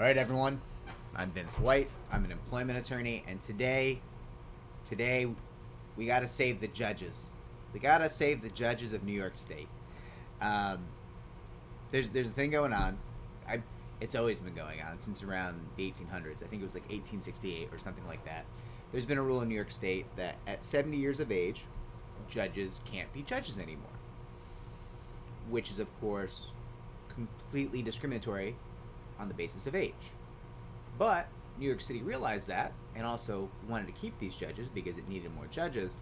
All right, everyone. I'm Vince White. I'm an employment attorney, and today, we gotta save the judges. We gotta save the judges of New York State. Um, there's a thing going on. I It's always been going on since around the 1800s. I think it was like 1868 or something like that. There's been a rule in New York State that at 70 years of age, judges can't be judges anymore, which is of course completely discriminatory on the basis of age. But New York City realized that and also wanted to keep these judges because it needed more judges.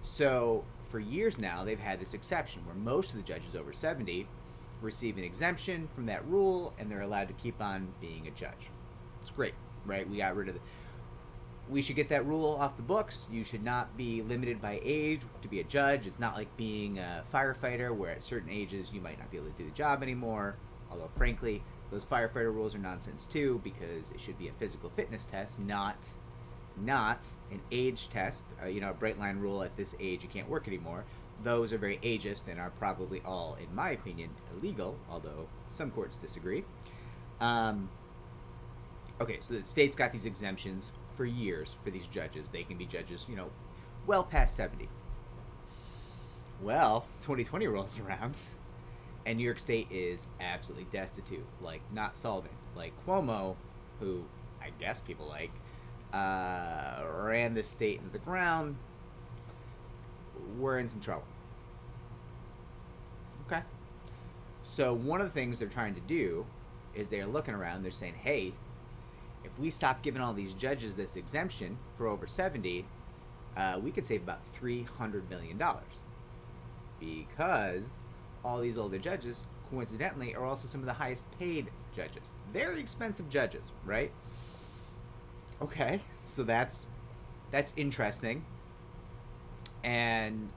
So for years now, they've had this exception where most of the judges over 70 receive an exemption from that rule and they're allowed to keep on being a judge. It's great, right? We should get that rule off the books. You should not be limited by age to be a judge. It's not like being a firefighter where at certain ages you might not be able to do the job anymore. Although, frankly, those firefighter rules are nonsense too, because it should be a physical fitness test, not an age test. A bright line rule at this age you can't work anymore. Those are very ageist and are probably all, in my opinion, illegal, although some courts disagree. Okay, so the state's got these exemptions for years for these judges. They can be judges, well past 70. Well, 2020 rolls around, and New York State is absolutely destitute, like not solving. Like Cuomo, who I guess people like, ran this state into the ground. We're in some trouble. Okay. So one of the things they're trying to do is they're looking around, they're saying, hey, if we stop giving all these judges this exemption for over 70, we could save about $300 million. Because all these older judges, coincidentally, are also some of the highest paid judges. Very expensive judges, right? Okay, so that's interesting. And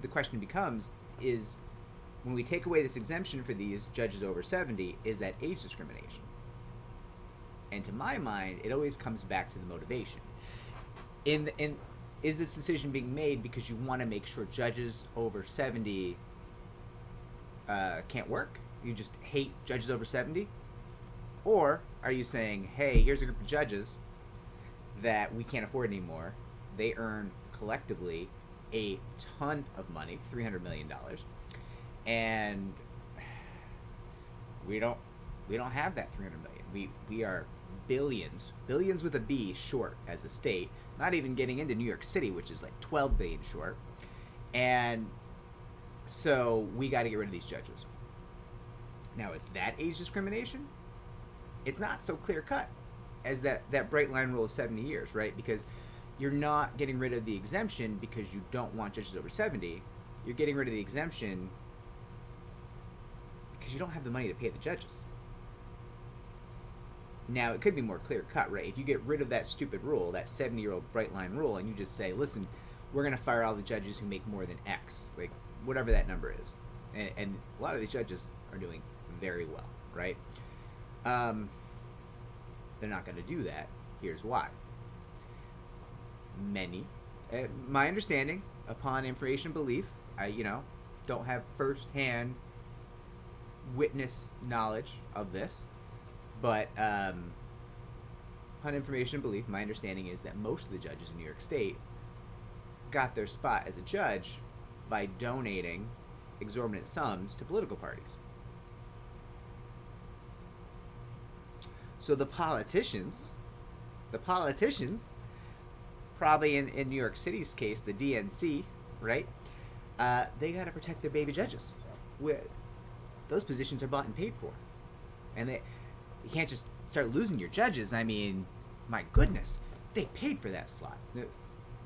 the question becomes, is when we take away this exemption for these judges over 70, is that age discrimination? And to my mind, it always comes back to the motivation. Is this decision being made because you want to make sure judges over 70 can't work? You just hate judges over 70? Or are you saying, hey, here's a group of judges that we can't afford anymore. They earn collectively a ton of money, $300 million, and we don't have that $300 million. We are billions with a B short as a state. Not even getting into New York City, which is like 12 billion short, and so we got to get rid of these judges. Now, is that age discrimination? It's not so clear cut as that bright line rule of 70 years, right? Because you're not getting rid of the exemption because you don't want judges over 70. You're getting rid of the exemption because you don't have the money to pay the judges. Now, it could be more clear cut, right? If you get rid of that stupid rule, that 70-year-old bright line rule, and you just say, listen, we're going to fire all the judges who make more than X, like whatever that number is. And a lot of these judges are doing very well, right? They're not going to do that. Here's why. My understanding, upon information belief, I don't have first-hand witness knowledge of this, but upon information belief, my understanding is that most of the judges in New York State got their spot as a judge by donating exorbitant sums to political parties. So the politicians, probably in New York City's case, the DNC, right? They got to protect their baby judges. Those positions are bought and paid for, and you can't just start losing your judges. I mean, my goodness, they paid for that slot.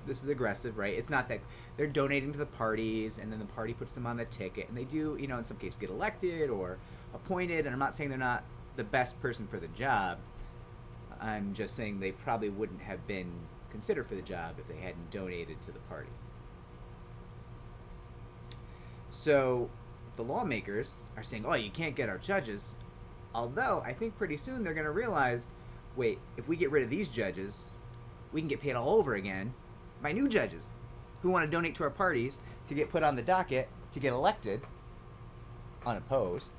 This is aggressive, right? It's not that they're donating to the parties, and then the party puts them on the ticket, and they do, in some cases, get elected or appointed. And I'm not saying they're not the best person for the job. I'm just saying they probably wouldn't have been considered for the job if they hadn't donated to the party. So the lawmakers are saying, oh, you can't get our judges. Although I think pretty soon they're going to realize, wait, if we get rid of these judges, we can get paid all over again by new judges who want to donate to our parties to get put on the docket to get elected unopposed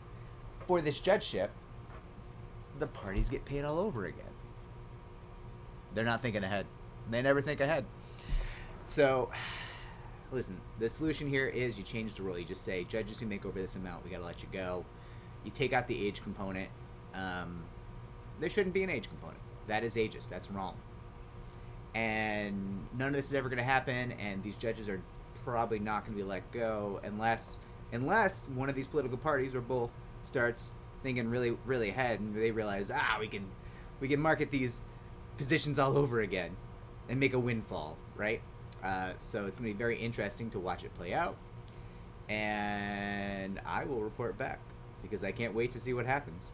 for this judgeship the parties get paid all over again. They're not thinking ahead. They never think ahead. So, listen, the solution here is you change the rule. You just say, judges who make over this amount, we got to let you go. You take out the age component. There shouldn't be an age component. That is ageist. That's wrong. And none of this is ever going to happen, and these judges are probably not going to be let go unless one of these political parties or both starts thinking really, really ahead, and they realize, we can market these positions all over again and make a windfall, right? So it's going to be very interesting to watch it play out, and I will report back because I can't wait to see what happens.